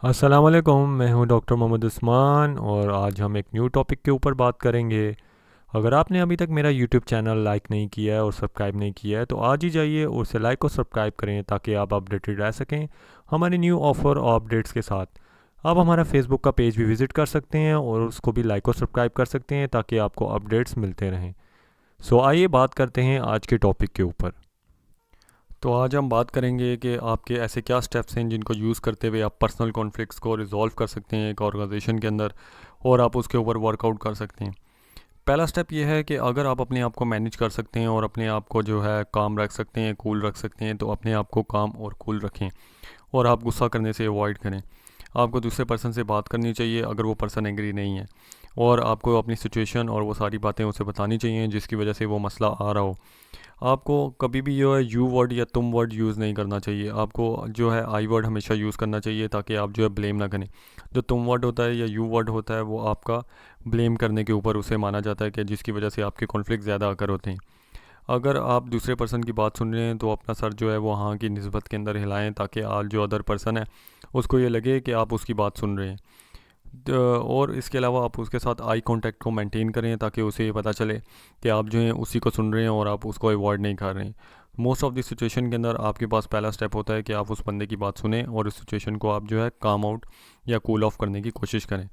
अस्सलाम वालेकुम, मैं हूं डॉक्टर मोहम्मद उस्मान और आज हम एक न्यू टॉपिक के ऊपर बात करेंगे। अगर आपने अभी तक मेरा यूट्यूब चैनल लाइक नहीं किया है और सब्सक्राइब नहीं किया है तो आज ही जाइए और उसे लाइक और सब्सक्राइब करें ताकि आप अपडेटेड रह सकें हमारे न्यू ऑफ़र और अपडेट्स के साथ। आप हमारा फेसबुक का पेज भी विज़िट कर सकते हैं और उसको भी लाइक और सब्सक्राइब कर सकते हैं ताकि आपको अपडेट्स मिलते रहें। सो आइए बात करते हैं आज के टॉपिक के ऊपर। तो आज हम बात करेंगे कि आपके ऐसे क्या स्टेप्स हैं जिनको यूज़ करते हुए आप पर्सनल कॉन्फ्लिक्ट्स को रिजॉल्व कर सकते हैं एक ऑर्गेनाइजेशन के अंदर और आप उसके ऊपर वर्कआउट कर सकते हैं। पहला स्टेप ये है कि अगर आप अपने आप को मैनेज कर सकते हैं और अपने आप को जो है काम रख सकते हैं, कूल रख सकते हैं, तो अपने आप को काम और कूल रखें और आप गुस्सा करने से अवॉइड करें। आपको दूसरे पर्सन से बात करनी चाहिए अगर वो पर्सन एग्री नहीं है, और आपको अपनी सिचुएशन और वो सारी बातें उसे बतानी चाहिए जिसकी वजह से वो मसला आ रहा हो। आपको कभी भी जो है यू वर्ड या तुम वर्ड यूज़ नहीं करना चाहिए। आपको जो है आई वर्ड हमेशा यूज़ करना चाहिए ताकि आप जो है ब्लेम ना करें। जो तुम वर्ड होता है या यू वर्ड होता है वो आपका ब्लेम करने के ऊपर उसे माना जाता है कि जिसकी वजह से आपके कॉन्फ्लिक्ट ज़्यादा आकर होते हैं। अगर आप दूसरे पर्सन की बात सुन रहे हैं तो अपना सर जो है वो हाँ की निस्बत के अंदर हिलाएं ताकि आज जो अदर पर्सन है उसको ये लगे कि आप उसकी बात सुन रहे हैं। और इसके अलावा आप उसके साथ आई कांटेक्ट को मेंटेन करें ताकि उसे ये पता चले कि आप जो हैं उसी को सुन रहे हैं और आप उसको अवॉइड नहीं कर रहे हैं। मोस्ट ऑफ द सिचुएशन के अंदर आपके पास पहला स्टेप होता है कि आप उस बंदे की बात सुने और उस सिचुएशन को आप जो है काम आउट या कूल ऑफ करने की कोशिश करें।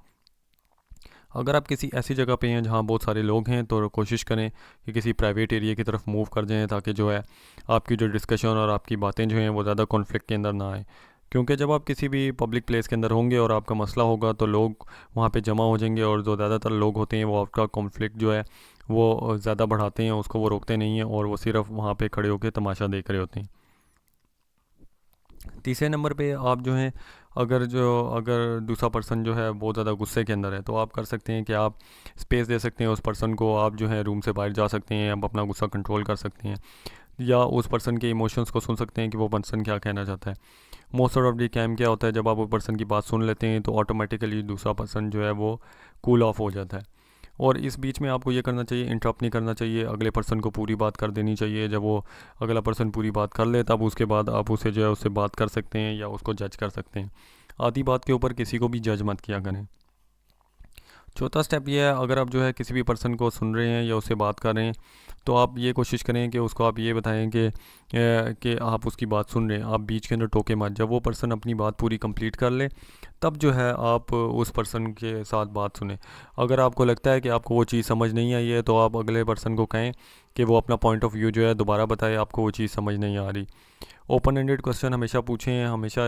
अगर आप किसी ऐसी जगह पे हैं जहाँ बहुत सारे लोग हैं तो कोशिश करें कि किसी प्राइवेट एरिया की तरफ मूव कर जाएं ताकि जो है आपकी जो डिस्कशन और आपकी बातें जो हैं वो ज़्यादा कॉन्फ्लिक्ट के अंदर ना आए। क्योंकि जब आप किसी भी पब्लिक प्लेस के अंदर होंगे और आपका मसला होगा तो लोग वहाँ पे जमा हो जाएंगे और जो ज़्यादातर लोग होते हैं वो आपका कॉन्फ्लिक्ट जो है वो ज़्यादा बढ़ाते हैं, उसको वो रोकते नहीं हैं और वो सिर्फ वहाँ पे खड़े होकर तमाशा देख रहे होते हैं। तीसरे नंबर पे आप जो हैं अगर दूसरा पर्सन जो है बहुत ज़्यादा गुस्से के अंदर है तो आप कर सकते हैं कि आप स्पेस दे सकते हैं उस पर्सन को। आप जो है रूम से बाहर जा सकते हैं, आप अपना गुस्सा कंट्रोल कर सकते हैं या उस पर्सन के इमोशंस को सुन सकते हैं कि वो पर्सन क्या कहना चाहता है। मोस्ट ऑफ दी टाइम क्या होता है जब आप वो पर्सन की बात सुन लेते हैं तो ऑटोमेटिकली दूसरा पर्सन जो है वो कूल ऑफ हो जाता है। और इस बीच में आपको ये करना चाहिए, इंटरप्ट नहीं करना चाहिए, अगले पर्सन को पूरी बात कर देनी चाहिए। जब वो अगला पर्सन पूरी बात कर ले तब उसके बाद आप उसे जो है उससे बात कर सकते हैं या उसको जज कर सकते हैं। आधी बात के ऊपर किसी को भी जज मत किया करें। चौथा स्टेप ये है, अगर आप जो है किसी भी पर्सन को सुन रहे हैं या उससे बात कर रहे हैं तो आप ये कोशिश करें कि उसको आप ये बताएं कि आप उसकी बात सुन रहे हैं। आप बीच के अंदर टोके मत। जब वो पर्सन अपनी बात पूरी कंप्लीट कर ले तब जो है आप उस पर्सन के साथ बात सुने। अगर आपको लगता है कि आपको वो चीज़ समझ नहीं आई है तो आप अगले पर्सन को कहें कि वो अपना पॉइंट ऑफ व्यू जो है दोबारा बताए, आपको वो चीज़ समझ नहीं आ रही। ओपन एंडेड क्वेश्चन हमेशा पूछें। हमेशा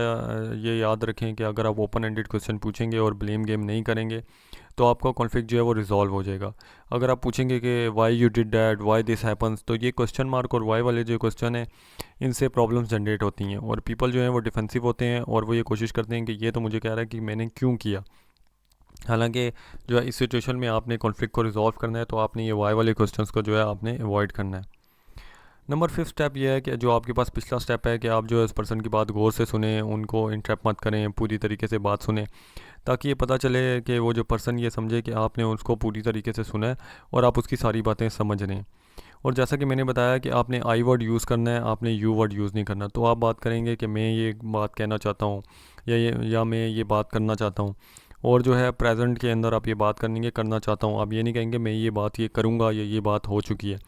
ये याद रखें कि अगर आप ओपन एंडेड क्वेश्चन पूछेंगे और ब्लेम गेम नहीं करेंगे तो आपका कॉन्फ्लिक्ट जो है वो रिजॉल्व हो जाएगा। अगर आप पूछेंगे कि why you did that, why this happens, तो ये क्वेश्चन मार्क और वाई वाले जो क्वेश्चन है इनसे प्रॉब्लम्स जनरेट होती हैं और पीपल जो हैं वो डिफेंसिव होते हैं और वो ये कोशिश करते हैं कि ये तो मुझे कह रहा है कि मैंने क्यों किया। हालांकि जो है इस सिचुएशन में आपने कॉन्फ्लिक्ट को रिजॉल्व करना है तो आपने ये वाई वाले क्वेश्चंस को जो है आपने अवॉइड करना है। नंबर 5 स्टेप ये है कि जो आपके पास पिछला स्टेप है कि आप जो है उस पर्सन की बात गौर से सुने, उनको इंटरप्ट मत करें, पूरी तरीके से बात सुने ताकि ये पता चले कि वो जो पर्सन ये समझे कि आपने उसको पूरी तरीके से सुना है और आप उसकी सारी बातें समझ रहे हैं। और जैसा कि मैंने बताया कि आपने आई वर्ड यूज़ करना है, आपने यू वर्ड यूज़ नहीं करना। तो आप बात करेंगे कि मैं ये बात कहना चाहता हूँ या मैं ये बात करना चाहता हूँ। और जो है प्रेजेंट के अंदर आप ये बात करना चाहता हूँ। आप ये नहीं कहेंगे मैं ये करूँगा या ये बात हो चुकी है।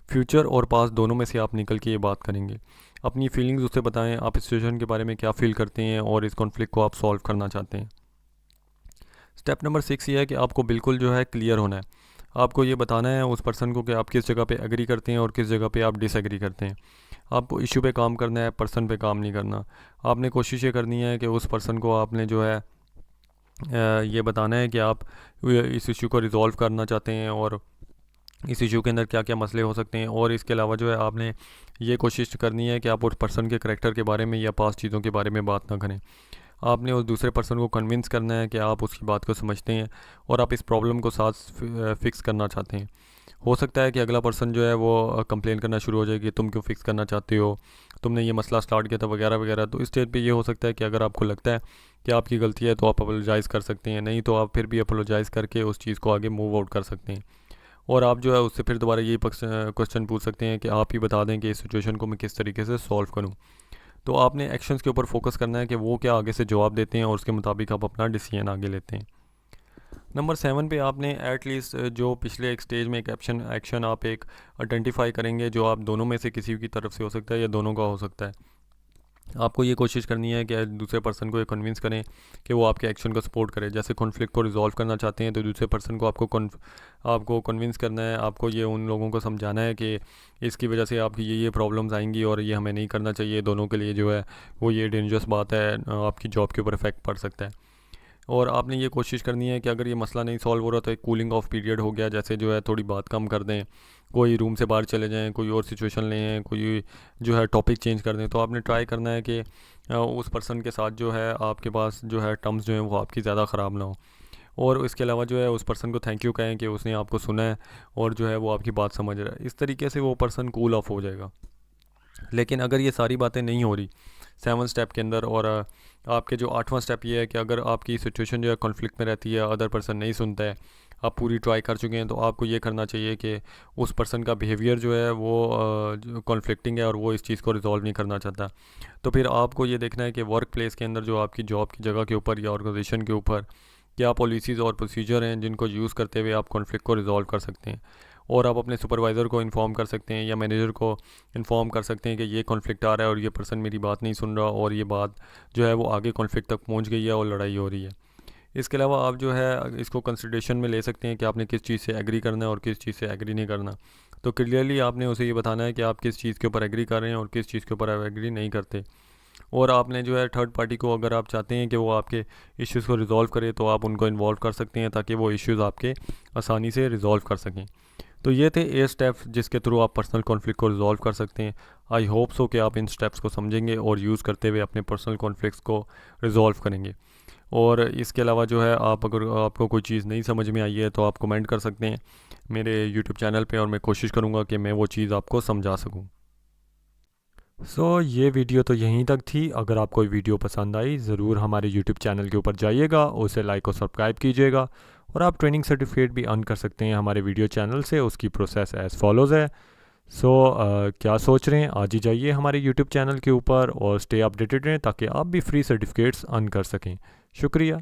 फ्यूचर और पास्ट दोनों में से आप निकल के ये बात करेंगे। अपनी फीलिंग्स उसे बताएं, आप इस सिचुएशन के बारे में क्या फ़ील करते हैं और इस कॉन्फ्लिक्ट को आप सॉल्व करना चाहते हैं। स्टेप नंबर 6 ये है कि आपको बिल्कुल जो है क्लियर होना है। आपको ये बताना है उस पर्सन को कि आप किस जगह पे एग्री करते हैं और किस जगह पे आप डिसएग्री करते हैं। आपको इशू पे काम करना है, पर्सन पे काम नहीं करना। आपने कोशिश ये करनी है कि उस पर्सन को आपने जो है ये बताना है कि आप इस इशू को रिज़ॉल्व करना चाहते हैं और इस इशू के अंदर क्या क्या मसले हो सकते हैं। और इसके अलावा जो है आपने ये कोशिश करनी है कि आप उस पर्सन के करैक्टर के बारे में या पास चीज़ों के बारे में बात ना करें। आपने उस दूसरे पर्सन को कन्विंस करना है कि आप उसकी बात को समझते हैं और आप इस प्रॉब्लम को साथ फिक्स करना चाहते हैं। हो सकता है कि अगला पर्सन जो है वो कंप्लेन करना शुरू हो जाए कि तुम क्यों फिक्स करना चाहते हो, तुमने ये मसला स्टार्ट किया था वगैरह वगैरह। तो इस स्टेज पे ये हो सकता है कि अगर आपको लगता है कि आपकी गलती है तो आप अपोलोजाइज़ कर सकते हैं, नहीं तो आप फिर भी अपोलोजाइज़ करके उस चीज़ को आगे मूव आउट कर सकते हैं। और आप जो है उससे फिर दोबारा यही क्वेश्चन पूछ सकते हैं कि आप ही बता दें कि इस सिचुएशन को मैं किस तरीके से सॉल्व करूं। तो आपने एक्शंस के ऊपर फोकस करना है कि वो क्या आगे से जवाब देते हैं और उसके मुताबिक आप अपना डिसीजन आगे लेते हैं। नंबर 7 पे आपने एटलीस्ट जो पिछले एक स्टेज में एक एक्शन आप एक आइडेंटिफाई करेंगे जो आप दोनों में से किसी की तरफ से हो सकता है या दोनों का हो सकता है। आपको ये कोशिश करनी है कि दूसरे पर्सन को ये कन्विंस करें कि वो आपके एक्शन को सपोर्ट करे। जैसे कॉन्फ्लिक्ट को रिजॉल्व करना चाहते हैं तो दूसरे पर्सन को आपको कन्विंस करना है, आपको ये उन लोगों को समझाना है कि इसकी वजह से आपकी ये प्रॉब्लम्स आएंगी और ये हमें नहीं करना चाहिए, दोनों के लिए जो है वो ये डेंजरस बात है, आपकी जॉब के ऊपर इफेक्ट पड़ सकता है। और आपने ये कोशिश करनी है कि अगर ये मसला नहीं सॉल्व हो रहा तो एक कूलिंग ऑफ पीरियड हो गया, जैसे जो है थोड़ी बात कम कर दें, कोई रूम से बाहर चले जाएं, कोई और सिचुएशन लें, कोई जो है टॉपिक चेंज कर दें। तो आपने ट्राई करना है कि उस पर्सन के साथ जो है आपके पास जो है टर्म्स जो हैं वो आपकी ज़्यादा ख़राब ना हो। और इसके अलावा जो है उस पर्सन को थैंक यू कहें कि उसने आपको सुना है और जो है वो आपकी बात समझ रहा है। इस तरीके से वो पर्सन कूल ऑफ हो जाएगा। लेकिन अगर ये सारी बातें नहीं हो रही 7 स्टेप के अंदर, और आपके जो 8वां स्टेप ये है कि अगर आपकी सिचुएशन जो है कॉन्फ्लिक्ट में रहती है, अदर पर्सन नहीं सुनता है, आप पूरी ट्राई कर चुके हैं, तो आपको ये करना चाहिए कि उस पर्सन का बिहेवियर जो है वो जो कॉन्फ्लिक्टिंग है और वो इस चीज़ को रिजॉल्व नहीं करना चाहता। तो फिर आपको ये देखना है कि वर्क प्लेस के अंदर जो आपकी जॉब की जगह के ऊपर या ऑर्गेनाइजेशन के ऊपर क्या पॉलिसीज़ और प्रोसीजर हैं जिनको यूज़ करते हुए आप कॉन्फ्लिक्ट को रिजॉल्व कर सकते हैं। और आप अपने सुपरवाइज़र को इन्फॉर्म कर सकते हैं या मैनेजर को इन्फॉर्म कर सकते हैं कि ये कॉन्फ्लिक्ट आ रहा है और ये पर्सन मेरी बात नहीं सुन रहा और ये बात जो है वो आगे कॉन्फ्लिक्ट तक पहुंच गई है और लड़ाई हो रही है। इसके अलावा आप जो है इसको कंसिडरेशन में ले सकते हैं कि आपने किस चीज़ से एग्री करना है और किस चीज़ से एग्री नहीं करना। तो क्लियरली आपने उसे ये बताना है कि आप किस चीज़ के ऊपर एग्री कर रहे हैं और किस चीज़ के ऊपर आप एग्री नहीं करते। और आपने जो है थर्ड पार्टी को, अगर आप चाहते हैं कि वो आपके इश्यूज़ को रिज़ॉल्व करे, तो आप उनको इन्वॉल्व कर सकते हैं ताकि वो इश्यूज़ आपके आसानी से रिज़ॉल्व कर सकें। तो ये थे 8 स्टेप्स जिसके थ्रू आप पर्सनल कॉन्फ्लिक्ट को रिजॉल्व कर सकते हैं। आई होप सो कि आप इन स्टेप्स को समझेंगे और यूज़ करते हुए अपने पर्सनल कॉन्फ्लिक्ट्स को रिजॉल्व करेंगे। और इसके अलावा जो है अगर आपको कोई चीज़ नहीं समझ में आई है तो आप कमेंट कर सकते हैं मेरे यूट्यूब चैनल पे और मैं कोशिश करूँगा कि मैं वो चीज़ आपको समझा सकूँ। ये वीडियो तो यहीं तक थी। अगर आपको वीडियो पसंद आई ज़रूर हमारे यूट्यूब चैनल के ऊपर जाइएगा, उसे लाइक और सब्सक्राइब कीजिएगा। और आप ट्रेनिंग सर्टिफिकेट भी अर्न कर सकते हैं हमारे वीडियो चैनल से। उसकी प्रोसेस एज़ फॉलोज़ है। क्या सोच रहे हैं, आज ही जाइए हमारे यूट्यूब चैनल के ऊपर और स्टे अपडेटेड रहें ताकि आप भी फ्री सर्टिफिकेट्स अर्न कर सकें। शुक्रिया।